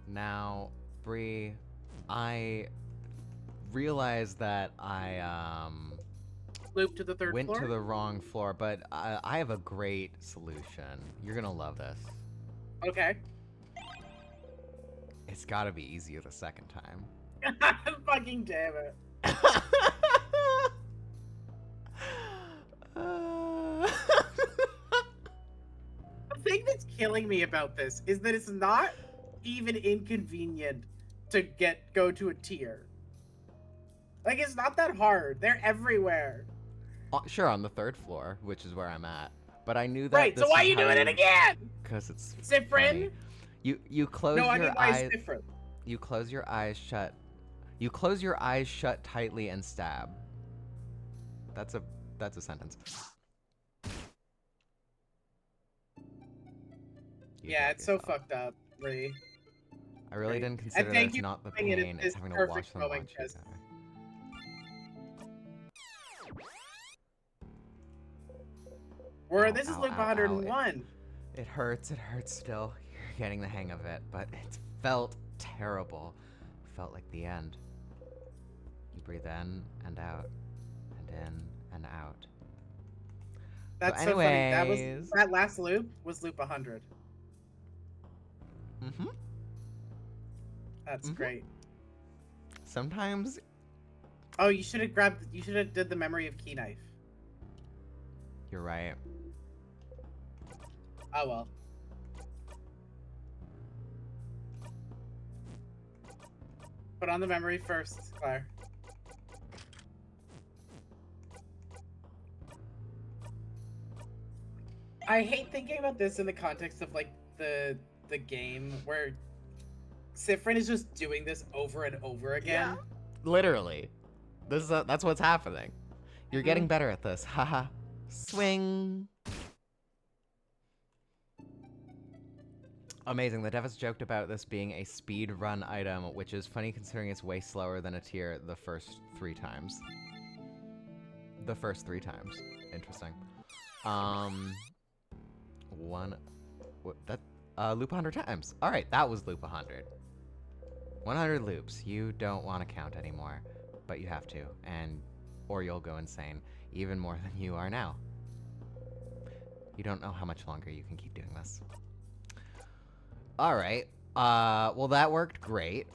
Now, Bree, I realized that I Loop to the third went to floor? the wrong floor, but I have a great solution. You're gonna love this. Okay. It's gotta be easier the second time. Fucking damn it. Uh, The thing that's killing me about this is that it's not even inconvenient to go to a tier. Like, it's not that hard. They're everywhere. sure, on the third floor, which is where I'm at. But I knew that Right, so this why are was you how doing it you, again? cause it's Zifrin? funny. You close No, I your mean, why is eyes. different? You close your eyes shut. You close your eyes shut tightly and stab. That's a that's a sentence. You Yeah, jab it's so yourself. fucked up, Ree. I really didn't And consider that thank it's you not the for playing it at pain, it's this having to watch perfect them moment, watch you because die. Ow, this is ow, loop ow, ow. 101. It hurts still. You're getting the hang of it, but it felt terrible. Felt like the end. You breathe in and out, and in and out. So That's so funny. anyways. That last loop was loop 100. Mm-hmm. That's Mm-hmm. great. Sometimes. Oh, you should have did the memory of key knife. You're right. Oh well. Put on the memory first, Claire. I hate thinking about this in the context of like the game where Sifrin is just doing this over and over again. Literally. That's what's happening. You're Mhm. getting better at this. Haha. Swing. Amazing. The devs joked about this being a speed run item, which is funny considering it's way slower than a tier the first 3 times. The first 3 times. Interesting. One. What, that. Loop 100 times. Alright, that was loop 100. 100 loops. You don't want to count anymore, but you have to, or you'll go insane, even more than you are now. You don't know how much longer you can keep doing this. All right. Well, that worked great.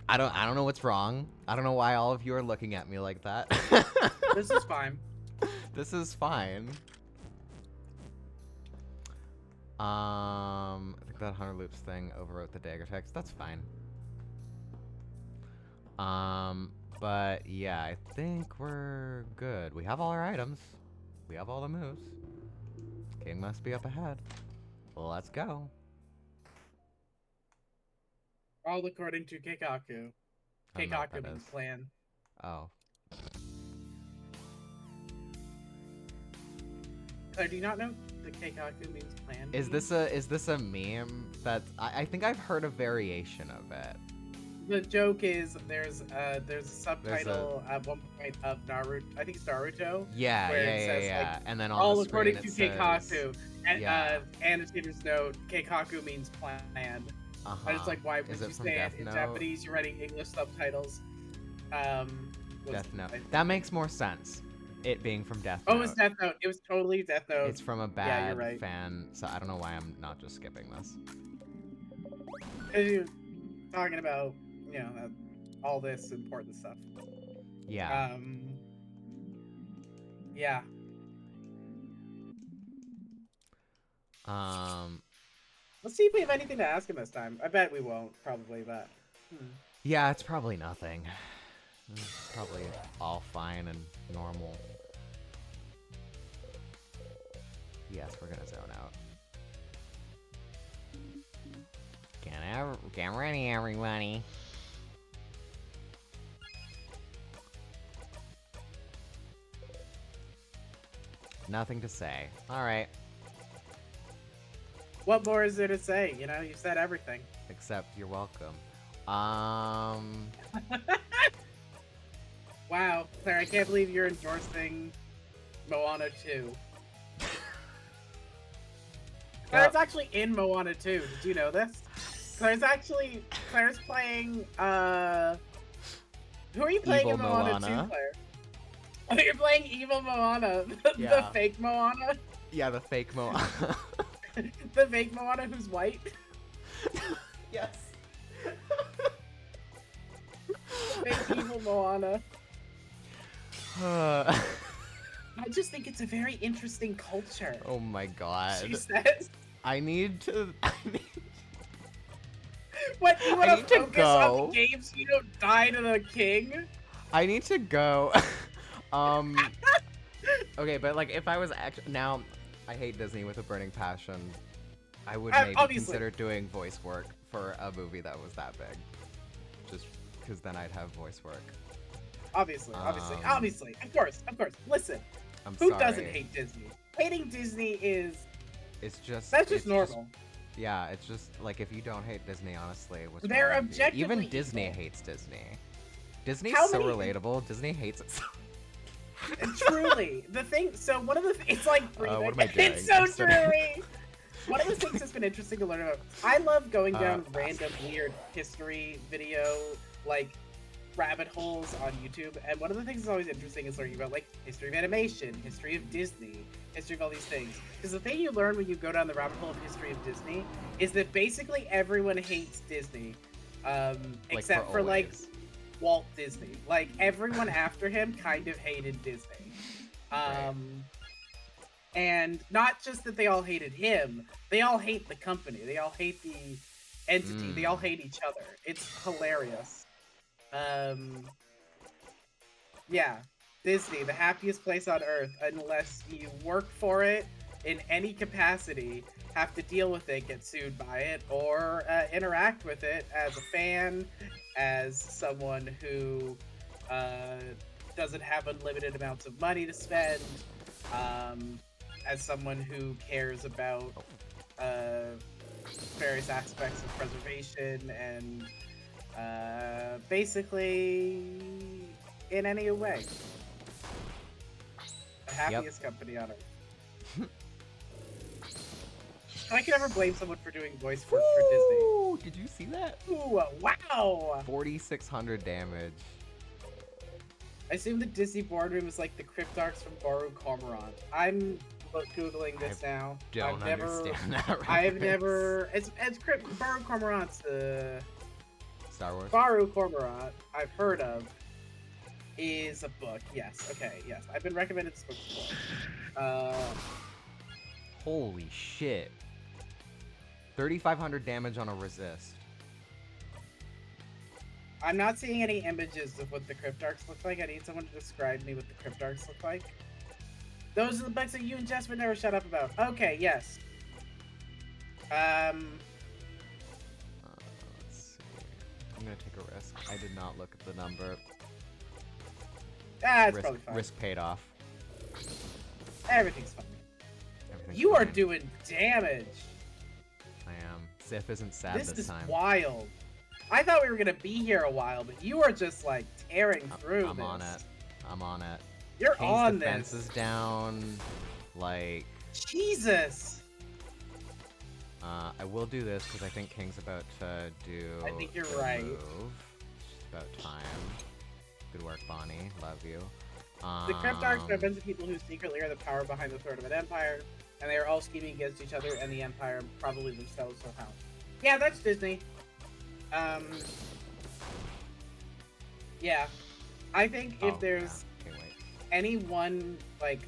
I don't know what's wrong. I don't know why all of you are looking at me like that. This is fine. This is fine. I think that 100 loops thing overwrote the dagger text. That's fine. But yeah, I think we're good. We have all our items. We have all the moves. King must be up ahead. Well, let's go. All according to Keikaku. I don't know what Keikaku that means is. plan. Oh. Claire, do you not know that Keikaku means plan? Is this a meme that I think I've heard a variation of it. The joke is there's a subtitle at one point of Naruto. I think it's Naruto. Yeah, where yeah, it yeah, says yeah. like And then on all the according screen to it says, Keikaku. And yeah. annotator's note: Keikaku means plan. Uh-huh. I just like why would Is you it from say Death it in Note? Japanese? You're writing English subtitles. Death Note. That makes more sense. It being from Death Note. Oh, it was Death Note. It was totally Death Note. It's from a Yeah, you're bad right. fan, so I don't know why I'm not just skipping this. Because you're talking about, you know, all this important stuff. Yeah. Yeah. Let's see if we have anything to ask him this time. I bet we won't, probably, but. Yeah, it's probably nothing. It's probably all fine and normal. Yes, we're gonna zone out. Get ready, everybody. Nothing to say. Alright. What more is there to say? You know, you said everything. Except you're welcome. Wow, Claire, I can't believe you're endorsing Moana 2. Claire's actually in Moana too. Did you know this? Claire's playing who are you playing Evil in Moana 2, Moana. Claire? Oh, you're playing evil Moana. The Yeah. fake Moana. Yeah, the fake Moana. The fake Moana who's white. Yes. The fake evil Moana. Uh, I just think it's a very interesting culture. oh my god. She says. I need to. What, you want I to need to focus on go. the game so you don't die to the king? I need to go. um. Okay, but like, if I was actually now, I hate Disney with a burning passion. I would maybe Obviously. consider doing voice work for a movie that was that big. Just because then I'd have voice work. Obviously. Um, Of course. Listen, I'm who sorry. doesn't hate Disney? Hating Disney is It's just. that's it's just normal. Yeah, it's just like if you don't hate Disney, honestly, what's They're wrong with you? Even objectively Disney evil. hates Disney. Disney's How so many- relatable. Disney hates it so. Truly, the thing. So one of the it's like breathing. what am I doing? It's so I'm sorry. truly. One of the things that's been interesting to learn about. I love going down random weird history video like rabbit holes on YouTube, and one of the things that's always interesting is learning about like history of animation, history of Disney, history of all these things. Because the thing you learn when you go down the rabbit hole of history of Disney is that basically everyone hates Disney, except for like always. Walt Disney. Like everyone after him kind of hated Disney. Right. And not just that they all hated him, they all hate the company. They all hate the entity. They all hate each other. It's hilarious. Yeah. Disney, the happiest place on earth, unless you work for it in any capacity, have to deal with it, get sued by it, or interact with it as a fan, as someone who doesn't have unlimited amounts of money to spend, as someone who cares about various aspects of preservation and basically in any way. The happiest company on earth. If I could ever blame someone for doing voice work for Disney. Ooh, did you see that? Ooh, wow! 4,600 damage. I assume the Disney boardroom is like the Cryptarchs from Baru Cormorant. I'm googling this now. Don't understand that reference. I've never. It's Baru Cormorant's the Star Wars. Baru Cormorant I've heard of is a book. Yes. Okay. Yes. I've been recommended this book before. Holy shit. 3,500 damage on a resist. I'm not seeing any images of what the Cryptarchs look like. I need someone to describe me what the Cryptarchs look like. Those are the books that you and Jess would never shut up about. Okay, yes. Let's see. I'm gonna take a risk. I did not look at the number. It's probably fine. Risk paid off. Everything's fine. Everything's You are fine. doing damage. I am. Sif isn't sad This is time. wild. I thought we were gonna be here a while, but you are just like tearing through I'm this. on it. I'm on it. You're King's on defense this. is down. Like, Jesus. I will do this because I think King's about to do. I think you're the right. Move. It's about time. Good work, Bonnie. Love you. The Cryptarchs are a bunch of people who secretly are the power behind the throne of an empire, and they are all scheming against each other and the empire, and probably themselves somehow. Yeah, that's Disney. Yeah. I think if there's yeah. Okay, wait. any one, like,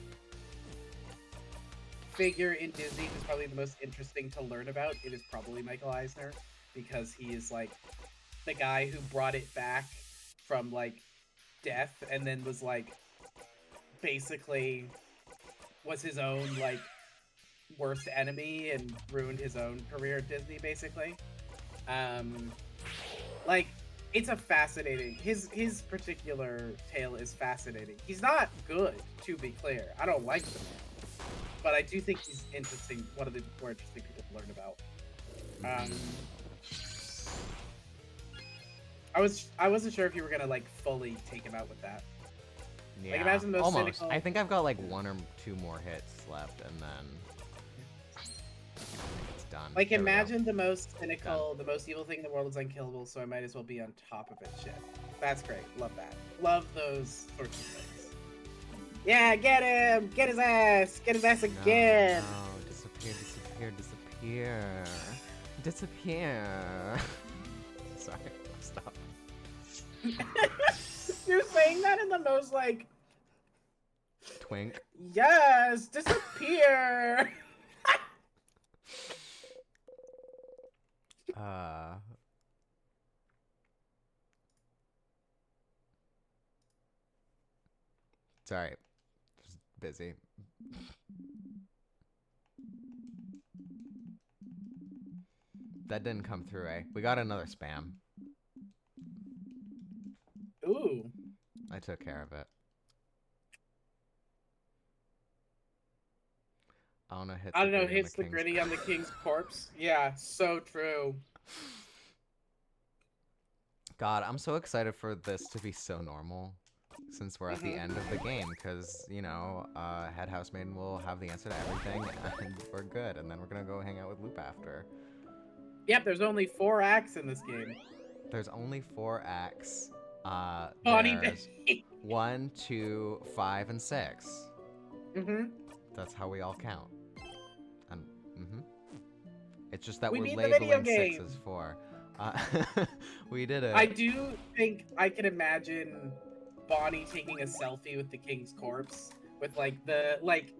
figure in Disney who's probably the most interesting to learn about, it is probably Michael Eisner, because he is, like, the guy who brought it back from, like, death, and then was, like, basically was his own, like, worst enemy and ruined his own career at Disney, basically. Like, it's a fascinating, his particular tale is fascinating. He's not good, to be clear. I don't like the man, but I do think he's interesting, one of the more interesting people to learn about. I wasn't sure if you were gonna, like, fully take him out with that. Yeah, Like, imagine the most almost. cynical- I think I've got like 1 or 2 more hits left, and then Done. Like, There we go. imagine the most Done. cynical, the most evil thing in the world is unkillable, so I might as well be on top of it shit. That's great. Love that. Love those sorts of things. Yeah, get him! Get his ass! Get his ass No, again! no. Disappear, disappear, disappear. Disappear. Sorry. Stop. You're saying that in the most, like, Twink. yes, disappear! Uh. Sorry. Just busy. That didn't come through, eh? We got another spam. Ooh. I took care of it. I wanna hit I the don't know, gritty on the hits the king's. gritty on the king's corpse. Yeah, so true. God, I'm so excited for this to be so normal. Since we're at the end of the game, because, you know, Head Housemaiden will have the answer to everything, and we're good. And then we're gonna go hang out with Loop after. Yep, there's only 4 acts in this game. There's only 4 acts. Bonnie There's Bay. 1, 2, 5, and 6. Mm-hmm. That's how we all count. And it's just that We we're beat the video labeling game. 6 as 4. We did I it. do think I can imagine Bonnie taking a selfie with the king's corpse with like the like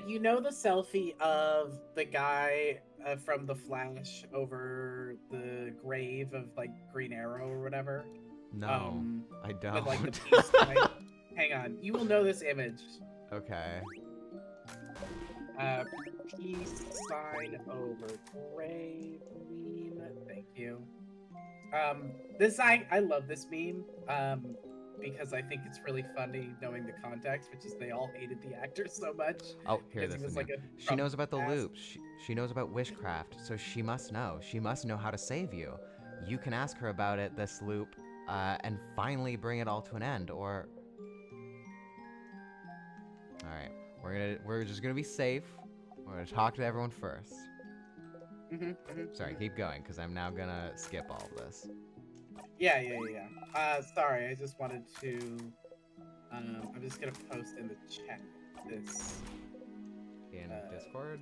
you know the selfie of the guy from the Flash over the grave of like Green Arrow or whatever. No, I With like the don't. peace sign. Hang on, you will know this image. Okay. Peace sign over grave meme. Thank you. This I love this meme. Because I think it's really funny knowing the context, which is they all hated the actor so much Oh, here, because this he was is like new. a She Trump knows about the ass. loops. She knows about witchcraft, so she must know. She must know how to save you. You can ask her about it, this loop, and finally bring it all to an end, or... Alright, we're just gonna be safe. We're gonna talk to everyone first. Sorry, keep going, because I'm now gonna skip all of this. Yeah. Sorry, I just wanted to. I'm just gonna post in the chat this. In Discord?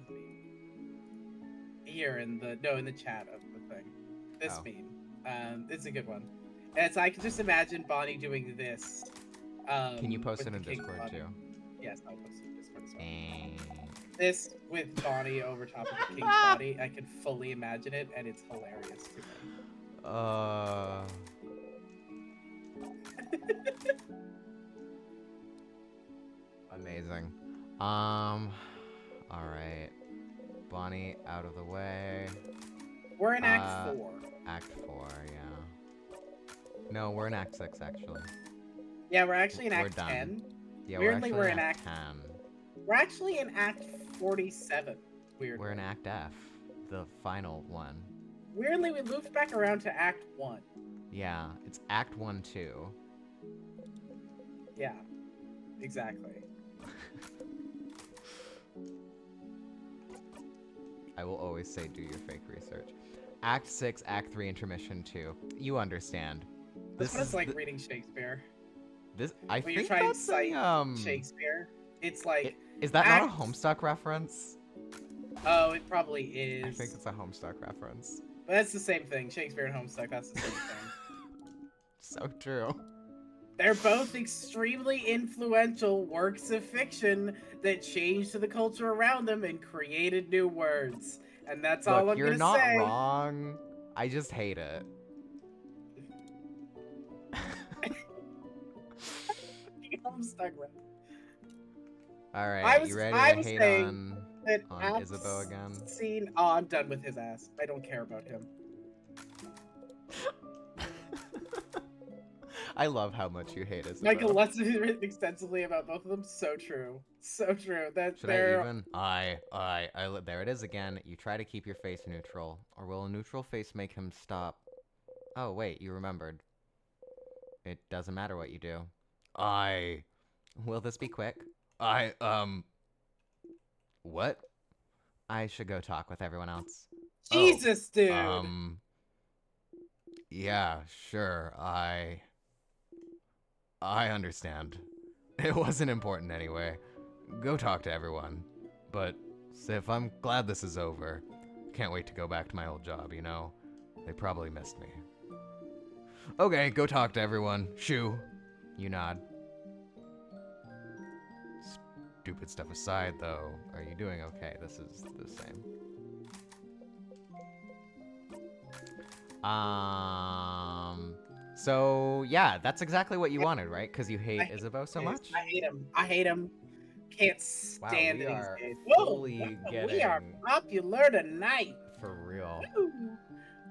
Here in the chat of the thing. This Oh. meme. It's a good one. And it's I can just imagine Bonnie doing this. Can you post with it in the King Discord Bonnie. too? Yes, I'll post it in Discord as well. And... This with Bonnie over top of the king's body, I can fully imagine it, and it's hilarious to me. Amazing. Alright. Bonnie out of the way. We're in Act 4. Act 4, yeah. No, we're in Act 6, actually. Yeah, we're actually in We're Act done. 10. Yeah, Weirdly, we're we're actually in in Act 10. We're actually in Act 47. Weirdly. We're in Act F, the final one. Weirdly, we looped back around to Act 1. Yeah, it's Act 1, too. Yeah, exactly. I will always say do your fake research. Act 6, Act 3, Intermission 2. You understand. This is like reading Shakespeare. I when think you're trying that's to cite a, Shakespeare, it's like... Is that not a Homestuck reference? Oh, it probably is. I think it's a Homestuck reference. But that's the same thing. Shakespeare and Homestuck, that's the same thing. So true. They're both extremely influential works of fiction that changed to the culture around them and created new words. And that's all I'm gonna say. You're not wrong. I just hate it. Homestuck rap. Alright, you ready to hate on Isabeau again? Oh, I'm done with his ass. I don't care about him. I love how much you hate Isabeau. Michael Lutz has written extensively about both of them. So true. So true. Should I even? There it is again. You try to keep your face neutral, or will a neutral face make him stop? Oh, wait, you remembered. It doesn't matter what you do. Will this be quick? What? I should go talk with everyone else. Oh, Jesus, dude. um, yeah, sure. I understand. It wasn't important anyway. Go talk to everyone. But, Sif, I'm glad this is over. Can't wait to go back to my old job, you know? They probably missed me. Okay, go talk to everyone. Shoo. You nod. Stupid stuff aside, though, are you doing okay? This is the same. So yeah, that's exactly what you wanted, right? Because you hate Isabeau so much? I hate him. I hate him. Can't Wow, stand we it these are days. fully We are getting popular tonight. for real. Woo.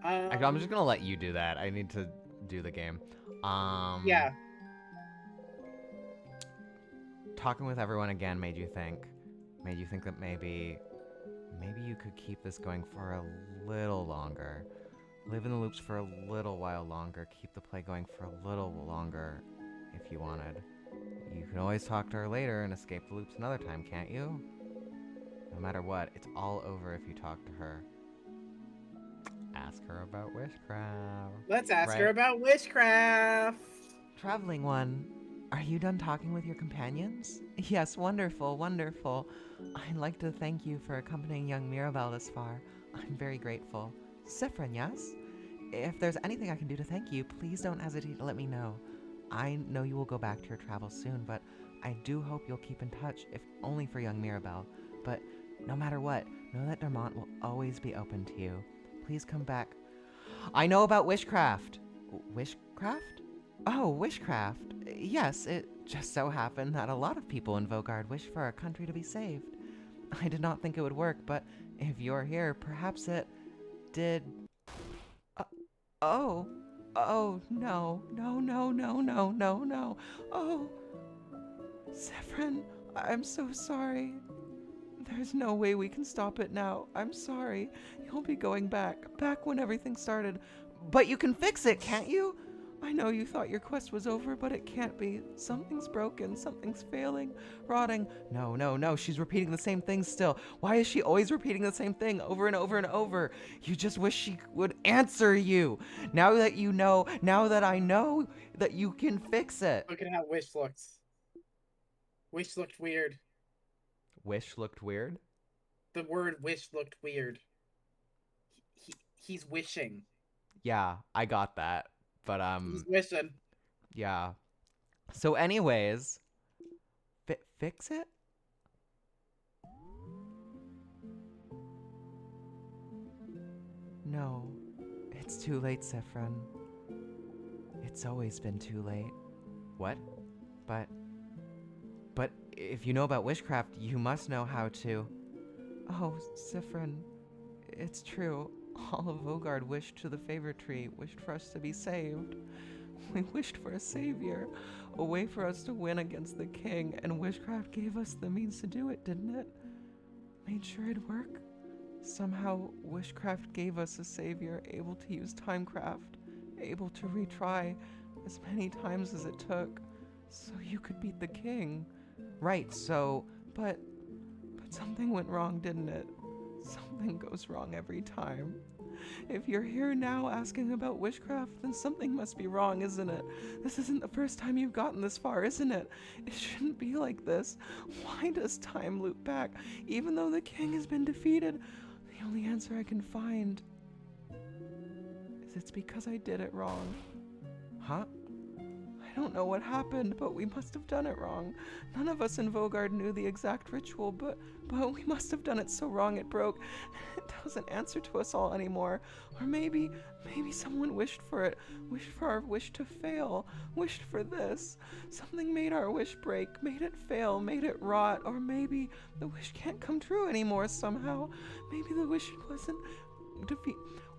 I'm just gonna let you do that. I need to do the game. Yeah. Talking with everyone again made you think that maybe you could keep this going for a little longer. Live in the loops for a little while longer. Keep the play going for a little longer if you wanted. You can always talk to her later and escape the loops another time, can't you? No matter what, it's all over if you talk to her. Ask her about witchcraft. Let's ask her about witchcraft. Traveling one, are you done talking with your companions? Yes, wonderful, wonderful. I'd like to thank you for accompanying young Mirabelle this far. I'm very grateful. Sifrin, yes? If there's anything I can do to thank you, please don't hesitate to let me know. I know you will go back to your travels soon, but I do hope you'll keep in touch, if only for young Mirabelle. But no matter what, know that Dermont will always be open to you. Please come back. I know about witchcraft. Witchcraft? Oh, witchcraft. Yes, it just so happened that a lot of people in Vogard wish for our country to be saved. I did not think it would work, but if you're here, perhaps it did. Oh, no, no, no, no, no, no, no. Oh, Zephyrin, I'm so sorry. There's no way we can stop it now. I'm sorry. You'll be going back when everything started. But you can fix it, can't you? I know you thought your quest was over, but it can't be. Something's broken, something's failing, rotting. No, no, no, she's repeating the same thing still. Why is she always repeating the same thing over and over and over? You just wish she would answer you. Now that you know, now that I know that you can fix it. Look at how Wish looks. Wish looked weird. Wish looked weird? The word wish looked weird. He's wishing. Yeah, I got that. But He's wishing. Yeah. So anyways, fix it? No. It's too late, Saffron. It's always been too late. What? But if you know about witchcraft, you must know how to. Oh, Saffron, it's true. All of Vogard wished to the favor tree, wished for us to be saved. We wished for a savior, a way for us to win against the king, and witchcraft gave us the means to do it, didn't it? Made sure it'd work. Somehow, witchcraft gave us a savior, able to use timecraft, able to retry as many times as it took, so you could beat the king. Right, but something went wrong, didn't it? Something goes wrong every time. If you're here now asking about witchcraft, then something must be wrong, isn't it? This isn't the first time you've gotten this far, isn't it? It shouldn't be like this. Why does time loop back, even though the king has been defeated? The only answer I can find is it's because I did it wrong. Huh? I don't know what happened, but we must have done it wrong. None of us in Vogard knew the exact ritual, but we must have done it so wrong it broke. It doesn't answer to us all anymore. Or maybe someone wished for it, wished for our wish to fail, wished for this. Something made our wish break, made it fail, made it rot, or maybe the wish can't come true anymore somehow. Maybe the wish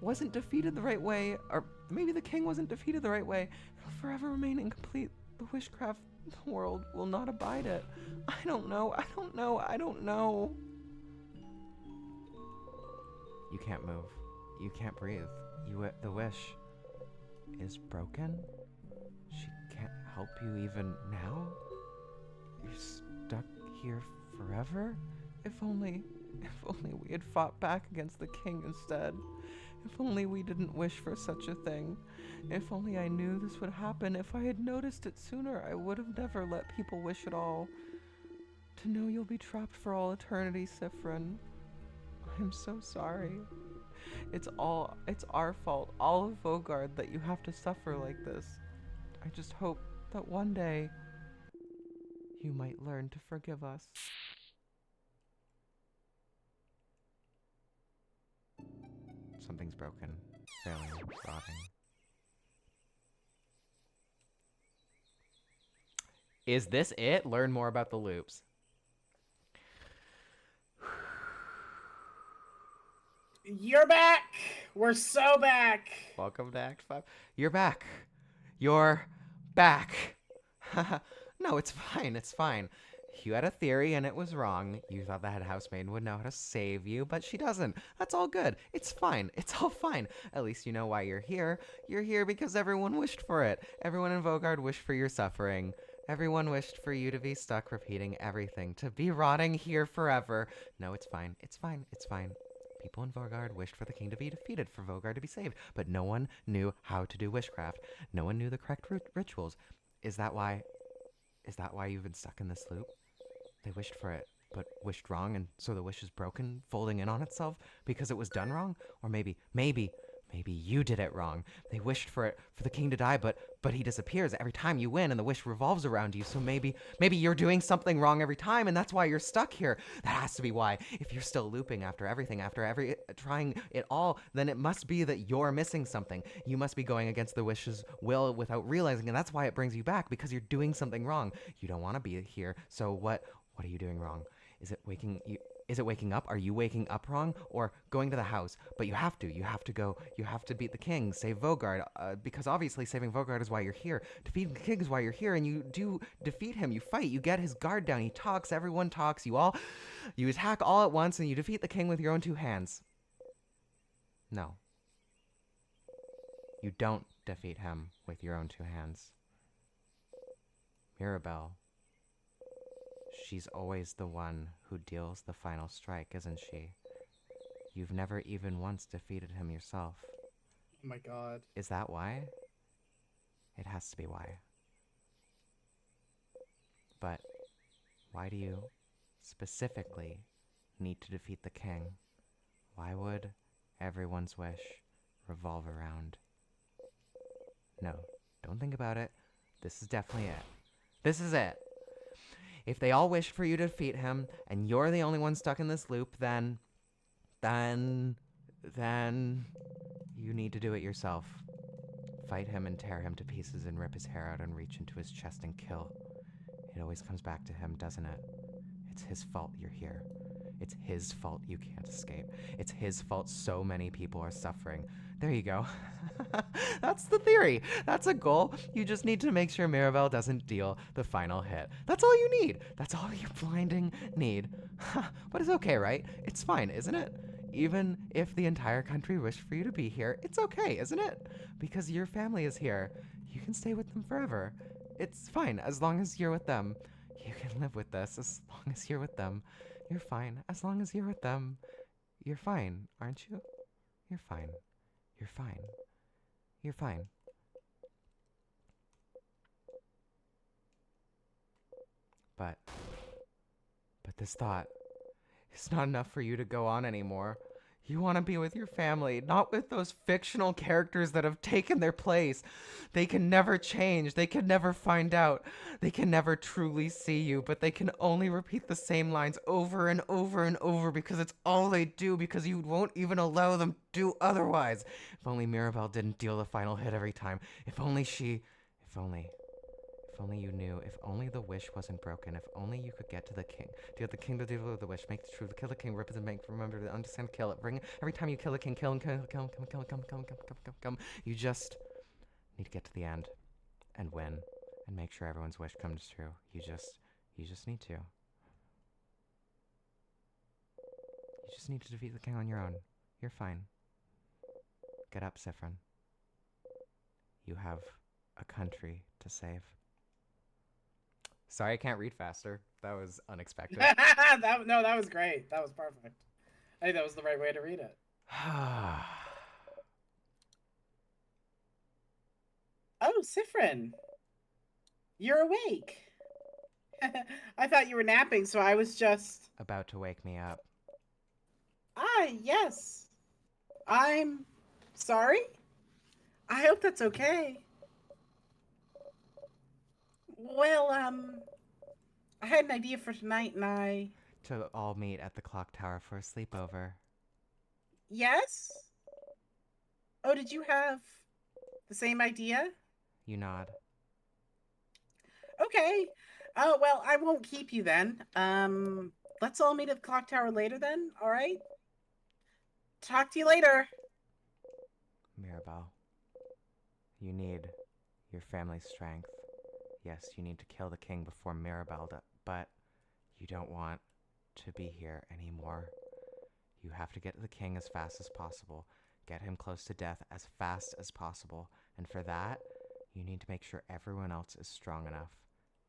wasn't defeated the right way, or maybe the king wasn't defeated the right way. It'll forever remain incomplete. The witchcraft world will not abide it. I don't know. You can't move. You can't breathe. The wish is broken. She can't help you even now. You're stuck here forever. If only If only we had fought back against the king instead. If only we didn't wish for such a thing. If only I knew this would happen. If I had noticed it sooner, I would have never let people wish at all. To know you'll be trapped for all eternity, Sifrin. I'm so sorry. It's our fault, all of Vogard, that you have to suffer like this. I just hope that one day you might learn to forgive us. Something's broken, failing, rotting. Is this it? Learn more about the loops. You're back! We're so back! Welcome to Act 5. You're back. You're back. No, it's fine. It's fine. You had a theory and it was wrong. You thought the head housemaid would know how to save you, but she doesn't. That's all good. It's fine. It's all fine. At least you know why you're here. You're here because everyone wished for it. Everyone in Vogard wished for your suffering. Everyone wished for you to be stuck repeating everything, to be rotting here forever. No, it's fine. It's fine. It's fine. People in Vogard wished for the king to be defeated, for Vogard to be saved, but no one knew how to do witchcraft. No one knew the correct rituals. Is that why you've been stuck in this loop? They wished for it, but wished wrong, and so the wish is broken, folding in on itself because it was done wrong? Or maybe you did it wrong. They wished for the king to die, but he disappears every time you win, and the wish revolves around you. So maybe you're doing something wrong every time, and that's why you're stuck here. That has to be why. If you're still looping after everything, after trying it all, then it must be that you're missing something. You must be going against the wish's will without realizing, and that's why it brings you back, because you're doing something wrong. You don't want to be here. So what are you doing wrong? Is it waking up? Are you waking up wrong? Or going to the house? But you have to go. You have to beat the king, save Vogard, because obviously saving Vogard is why you're here. Defeating the king is why you're here, and you do defeat him. You fight. You get his guard down. He talks. Everyone talks. You attack all at once, and you defeat the king with your own two hands. No. You don't defeat him with your own two hands. Mirabelle. She's always the one who deals the final strike, isn't she? You've never even once defeated him yourself. Oh my god. Is that why? It has to be why. But why do you specifically need to defeat the king? Why would everyone's wish revolve around? No, don't think about it. This is definitely it. This is it. If they all wished for you to defeat him, and you're the only one stuck in this loop, then you need to do it yourself. Fight him and tear him to pieces and rip his hair out and reach into his chest and kill. It always comes back to him, doesn't it? It's his fault you're here. It's his fault you can't escape. It's his fault so many people are suffering. There you go. That's the theory. That's a goal. You just need to make sure Mirabelle doesn't deal the final hit. That's all you need. That's all you blinding need. But it's okay, right? It's fine, isn't it? Even if the entire country wished for you to be here, it's okay, isn't it? Because your family is here. You can stay with them forever. It's fine, as long as you're with them. You can live with this as long as you're with them. You're fine, as long as you're with them. You're fine, aren't you? You're fine. You're fine. You're fine. But this thought, it's not enough for you to go on anymore. You want to be with your family, not with those fictional characters that have taken their place. They can never change. They can never find out. They can never truly see you, but they can only repeat the same lines over and over and over because it's all they do, because you won't even allow them to do otherwise. If only Mirabelle didn't deal the final hit every time. If only you knew. If only the wish wasn't broken. If only you could get to the king. To get the king to do the wish. Make the truth. Kill the king. Rip it and make. Remember to understand. Kill it. Bring it. Every time you kill a king, kill him. Kill him. Kill him. Kill him. Kill him. Kill him. You just need to get to the end and win and make sure everyone's wish comes true. You just need to. You just need to defeat the king on your own. You're fine. Get up, Sifrin. You have a country to save. Sorry, I can't read faster. That was unexpected. That was great. That was perfect. I think that was the right way to read it. Oh, Sifrin, you're awake. I thought you were napping, so I was just. About to wake me up. Ah, yes. I'm sorry. I hope that's okay. Well, I had an idea for tonight, and I. To all meet at the clock tower for a sleepover. Yes? Oh, did you have the same idea? You nod. Okay. Oh, well, I won't keep you then. Let's all meet at the clock tower later then, all right? Talk to you later. Mirabelle, you need your family's strength. Yes, you need to kill the king before Mirabelle, but you don't want to be here anymore. You have to get to the king as fast as possible. Get him close to death as fast as possible. And for that, you need to make sure everyone else is strong enough.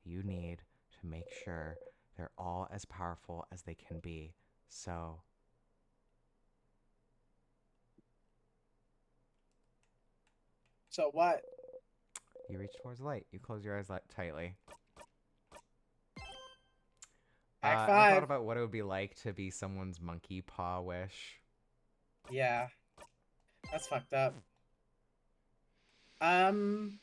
You need to make sure they're all as powerful as they can be. So, So what? you reach towards the light. You close your eyes tightly. Act I thought 5. about what it would be like to be someone's monkey paw wish. Yeah, that's fucked up. Um,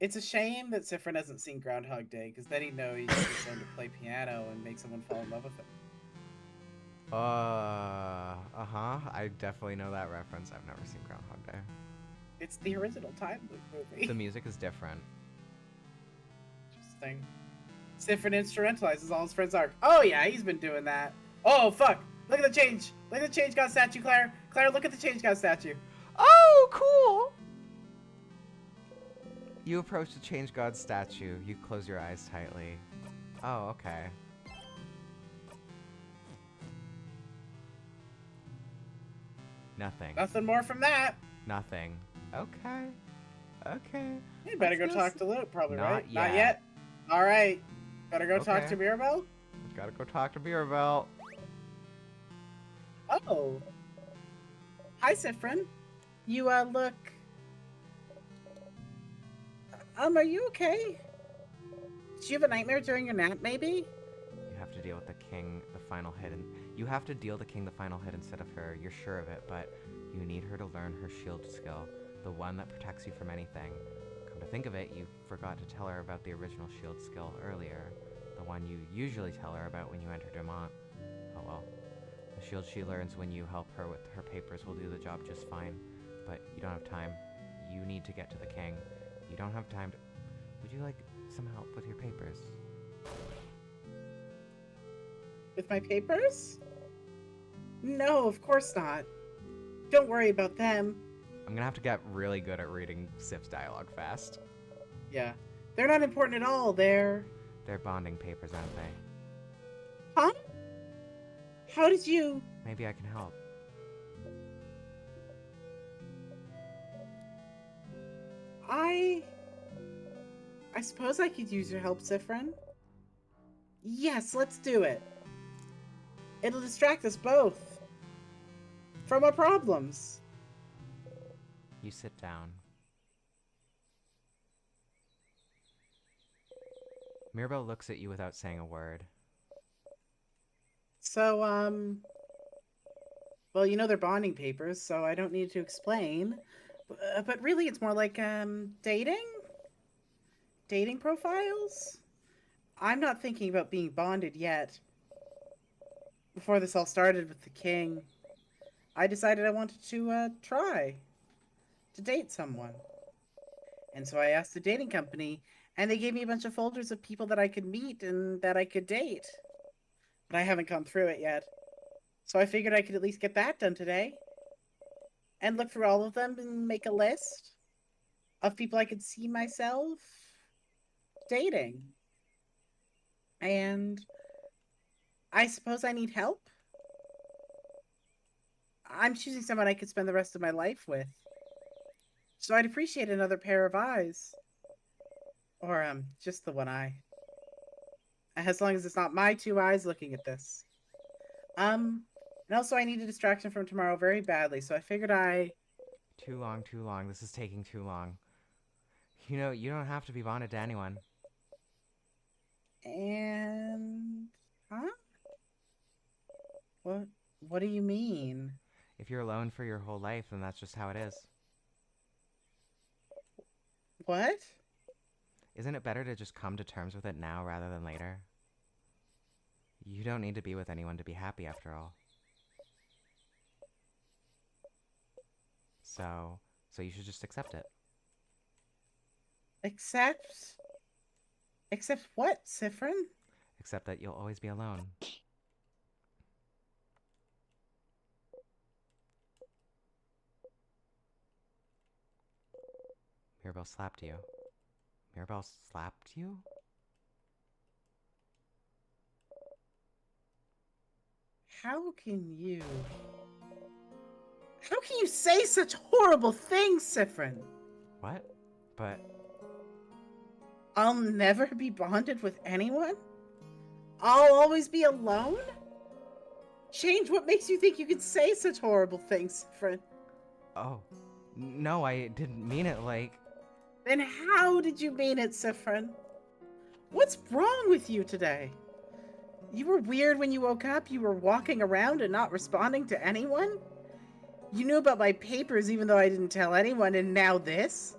it's a shame that Sifrin hasn't seen Groundhog Day, because then he'd know he could just learn to play piano and make someone fall in love with him. Uh-huh. I definitely know that reference. I've never seen Groundhog Day. It's the original time loop movie. The music is different. Interesting. Sifrin instrumentalizes all his friends' arc. Oh yeah, he's been doing that. Oh fuck! Look at the change! Look at the change god statue, Claire! Claire, look at the change god statue! Oh, cool! You approach the Change God statue. You close your eyes tightly. Oh, okay. Nothing. Nothing more from that. Nothing. Okay. Okay. You better Let's go talk to Luke, probably, Not right? yet. Not yet? Alright. Better go talk Okay. to Mirabelle? Gotta go talk to Mirabelle. Oh. Hi, Sifrin. You, look... are you okay? Did you have a nightmare during your nap, maybe? You have to deal with the king, the final hit, and you have to deal the king the final hit instead of her. You're sure of it, but you need her to learn her shield skill, the one that protects you from anything. Come to think of it, you forgot to tell her about the original shield skill earlier, the one you usually tell her about when you enter Demont. Oh well. The shield she learns when you help her with her papers will do the job just fine, but you don't have time. You need to get to the king. You don't have time to... Would you like some help with your papers? With my papers? No, of course not. Don't worry about them. I'm gonna have to get really good at reading Sif's dialogue fast. Yeah. They're not important at all. They're bonding papers, aren't they? Huh? How did you... Maybe I can help. I suppose I could use your help, Sifrin. Yes, let's do it. It'll distract us both from our problems. You sit down. Mirabelle looks at you without saying a word. So, well, you know they're bonding papers, so I don't need to explain. But really, it's more like, dating? Dating profiles? I'm not thinking about being bonded yet. Before this all started with the king, I decided I wanted to, try to date someone. And so I asked the dating company, and they gave me a bunch of folders of people that I could meet and that I could date. But I haven't gone through it yet. So I figured I could at least get that done today. And look through all of them and make a list of people I could see myself dating. And I suppose I need help. I'm choosing someone I could spend the rest of my life with. So I'd appreciate another pair of eyes. Or, just the one eye. As long as it's not my two eyes looking at this. And also I need a distraction from tomorrow very badly, so I figured I... Too long, too long. This is taking too long. You know, you don't have to be bonded to anyone. And... Huh? What? What do you mean? If you're alone for your whole life, then that's just how it is. What? Isn't it better to just come to terms with it now rather than later? You don't need to be with anyone to be happy after all. So you should just accept it. Except... Except what, Sifrin? Accept that you'll always be alone. Mirabelle slapped you. Mirabelle slapped you? How can you... How can you say such horrible things, Sifrin? What? But I'll never be bonded with anyone? I'll always be alone? Change, what makes you think you can say such horrible things, Sifrin? oh, no, I didn't mean it like. Then how did you mean it, Sifrin? What's wrong with you today? You were weird when you woke up? You were walking around and not responding to anyone? You knew about my papers even though I didn't tell anyone, and now this?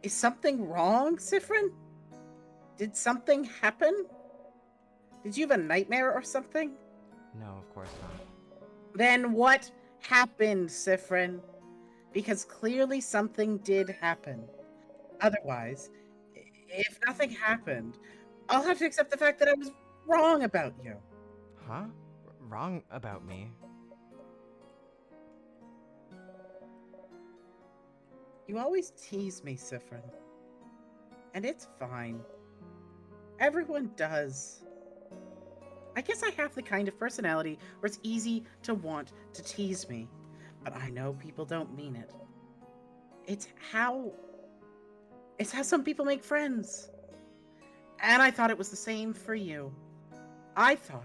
Is something wrong, Sifrin? Did something happen? Did you have a nightmare or something? No, of course not. Then what happened, Sifrin? Because clearly something did happen. Otherwise, if nothing happened, I'll have to accept the fact that I was wrong about you. Huh? Wrong about me? You always tease me, Sifrin. And it's fine. Everyone does. I guess I have the kind of personality where it's easy to want to tease me, but I know people don't mean it. It's how some people make friends. And I thought it was the same for you. I thought,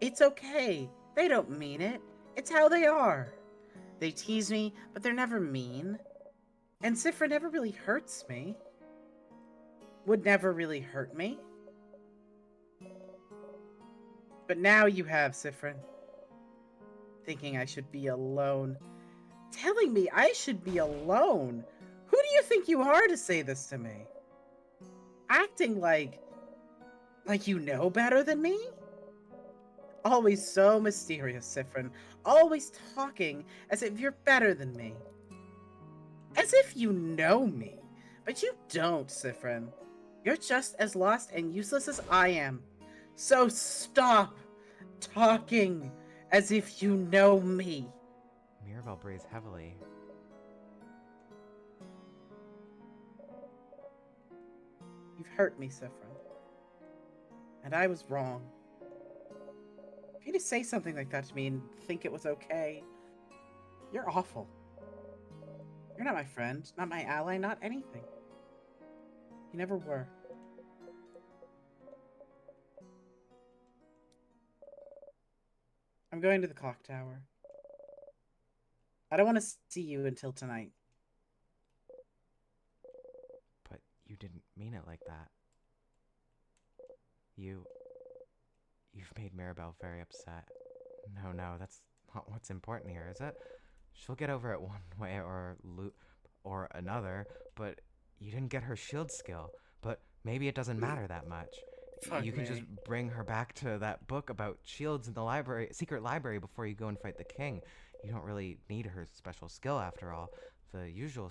it's okay. They don't mean it. It's how they are. They tease me, but they're never mean. And Sifra never really hurts me. Would never really hurt me. But now you have, Sifrin. Thinking I should be alone. Telling me I should be alone. Who do you think you are to say this to me? Acting like you know better than me? Always so mysterious, Sifrin. Always talking as if you're better than me. As if you know me. But you don't, Sifrin. You're just as lost and useless as I am. So stop talking as if you know me. Mirabelle breathes heavily. You've hurt me, Sifrin. And I was wrong. For you to say something like that to me and think it was okay, you're awful. You're not my friend, not my ally, not anything. You never were. I'm going to the clock tower. I don't want to see you until tonight. But you didn't mean it like that. You've made Mirabelle very upset. No, that's not what's important here, is it? She'll get over it one way or another, but you didn't get her shield skill. But maybe it doesn't matter that much. Fuck you can me. just bring her back to that book about shields in the secret library before you go and fight the king. You don't really need her special skill after all. The usual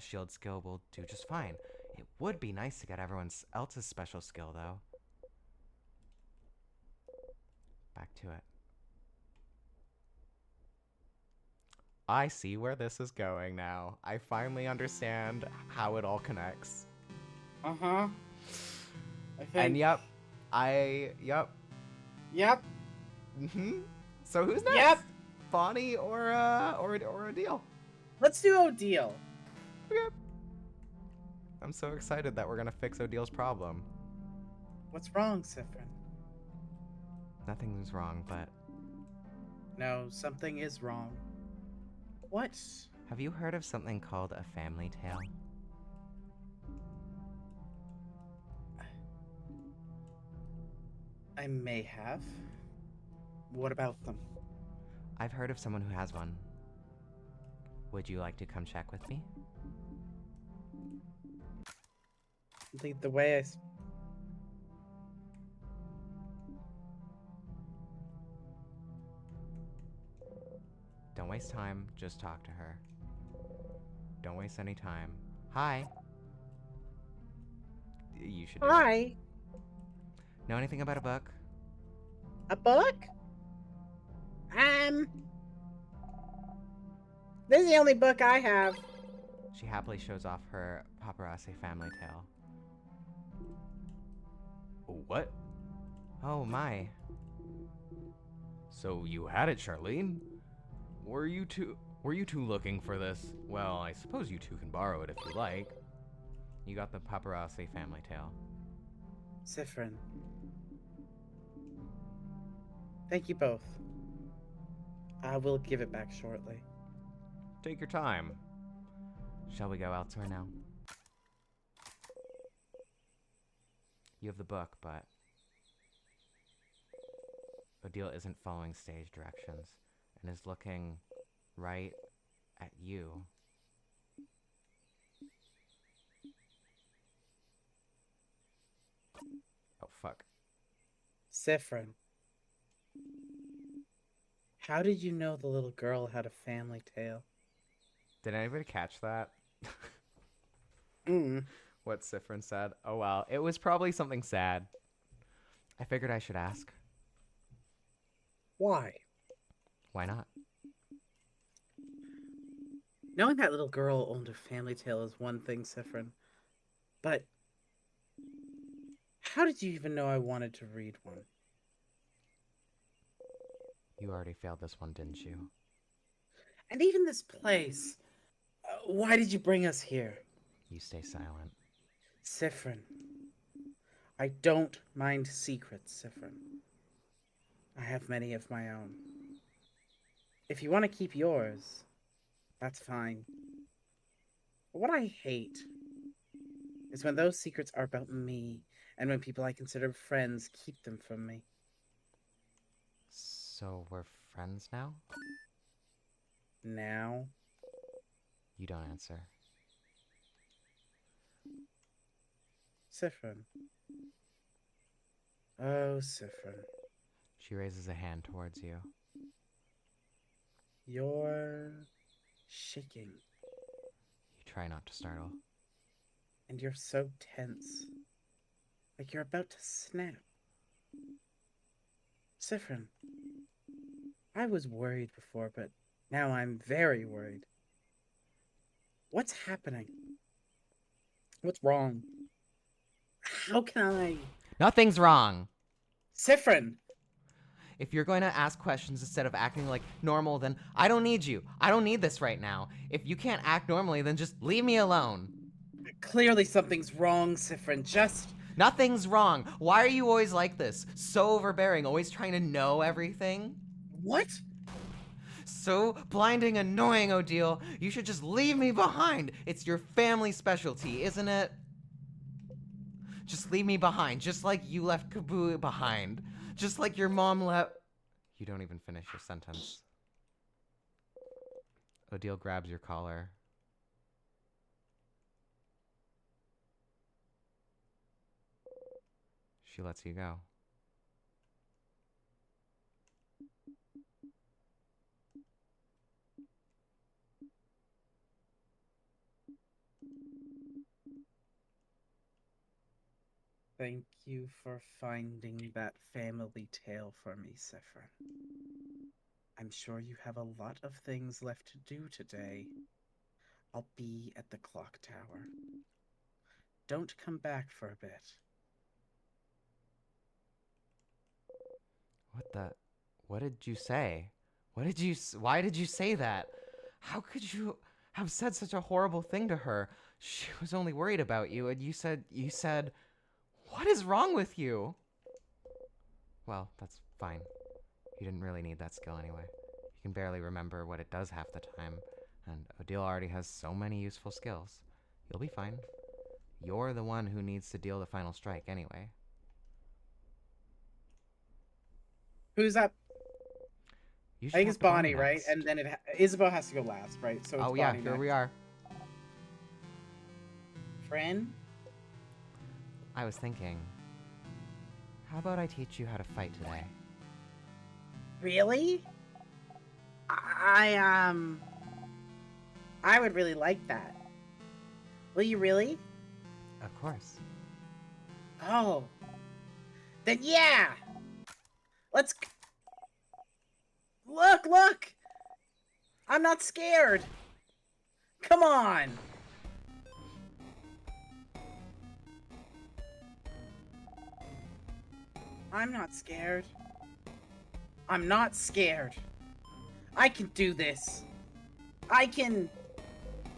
shield skill will do just fine. It would be nice to get everyone else's special skill though. Back to it. I see where this is going now. I finally understand how it all connects. Uh-huh. I think... And yep. Yep. So who's next? Yep. Bonnie or Odile? Let's do Odile. Okay. I'm so excited that we're gonna fix Odile's problem. What's wrong, Sifrin? Nothing's wrong, but No, something is wrong. What? have you heard of something called a family tale? I may have. What about them? I've heard of someone who has one. Would you like to come check with me? Lead the way. Don't waste time, just talk to her. Don't waste any time. Hi. You should do it. Hi. Know anything about a book? A book? This is the only book I have. She happily shows off her paparazzi family tale. What? Oh my. So you had it, Charlene? Were you two looking for this? Well, I suppose you two can borrow it if you like. You got the paparazzi family tale. Sifrin. Thank you both. I will give it back shortly. Take your time. Shall we go elsewhere now? You have the book, but Odile isn't following stage directions and is looking right at you. Oh, fuck. Sifrin. How did you know the little girl had a family tale? Did anybody catch that? Mm. What Sifrin said? Oh, well. It was probably something sad. I figured I should ask. Why? Why not? Knowing that little girl owned a family tale is one thing, Sifrin. But how did you even know I wanted to read one? You already failed this one, didn't you? And even this place. Why did you bring us here? You stay silent. Sifrin. I don't mind secrets, Sifrin. I have many of my own. If you want to keep yours, that's fine. But what I hate is when those secrets are about me, and when people I consider friends keep them from me. So we're friends now? Now? You don't answer. Sifrin. Oh, Sifrin. She raises a hand towards you. You're shaking. You try not to startle. And you're so tense. Like you're about to snap. Sifrin. I was worried before, but now I'm very worried. What's happening? What's wrong? How can I... Nothing's wrong! Sifrin! If you're going to ask questions instead of acting like normal, then I don't need you. I don't need this right now. If you can't act normally, then just leave me alone. Clearly something's wrong, Sifrin. Just... Nothing's wrong. Why are you always like this? So overbearing, always trying to know everything? What? So blinding, annoying, Odile. You should just leave me behind. It's your family specialty, isn't it? Just leave me behind, just like you left Kaboo behind. Just like your mom left... You don't even finish your sentence. Odile grabs your collar. She lets you go. Thank you for finding that family tale for me, Sifrin. I'm sure you have a lot of things left to do today. I'll be at the clock tower. Don't come back for a bit. What the... What did you say? Why did you say that? How could you have said such a horrible thing to her? She was only worried about you, and you said... What is wrong with you? Well, that's fine. You didn't really need that skill anyway. You can barely remember what it does half the time, and Odile already has so many useful skills. You'll be fine. You're the one who needs to deal the final strike anyway. Who's up? You I should think have it's to Bonnie Bonnie, right? next. And then Isabel has to go last, right? So it's Oh yeah, Bonnie here next. we are. Friend? I was thinking, how about I teach you how to fight today? Really? I I would really like that. Will you really? Of course. Oh. Then yeah! Let's... Look! I'm not scared! Come on! I'm not scared. I'm not scared. I can do this. I can...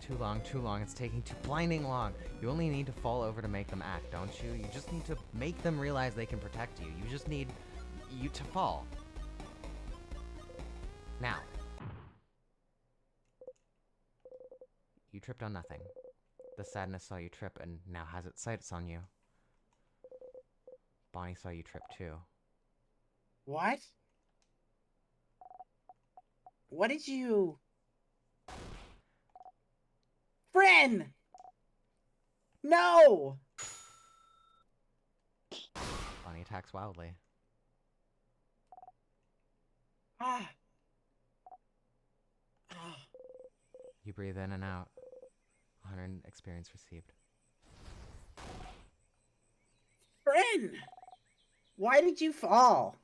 Too long. It's taking too blinding long. You only need to fall over to make them act, don't you? You just need to make them realize they can protect you. You just need you to fall. Now. You tripped on nothing. The sadness saw you trip and now has its sights on you. Bonnie saw you trip too. What? What did you... Friend! No! Bonnie attacks wildly. Ah. You breathe in and out. 100 experience received. Friend! Why did you fall?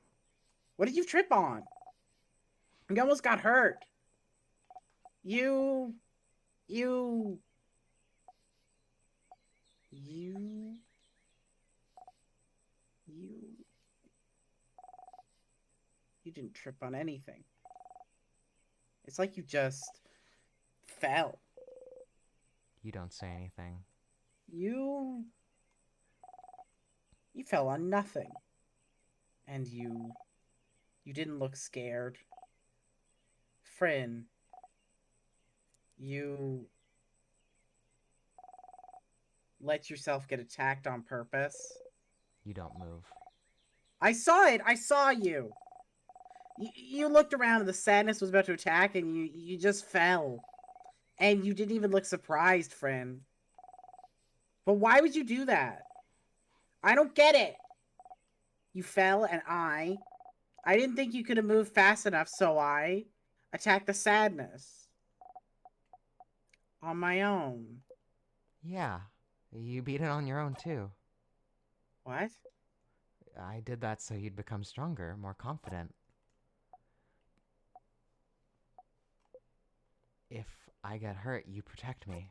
What did you trip on? You almost got hurt. You didn't trip on anything. It's like you just fell. You don't say anything. You fell on nothing. And you didn't look scared. Friend, you let yourself get attacked on purpose. You don't move. I saw it! I saw you! You looked around and the sadness was about to attack and you just fell. And you didn't even look surprised, friend. But why would you do that? I don't get it! You fell and I didn't think you could have moved fast enough, so I attacked the sadness. On my own. Yeah. You beat it on your own too. What? I did that so you'd become stronger, more confident. If I get hurt, you protect me.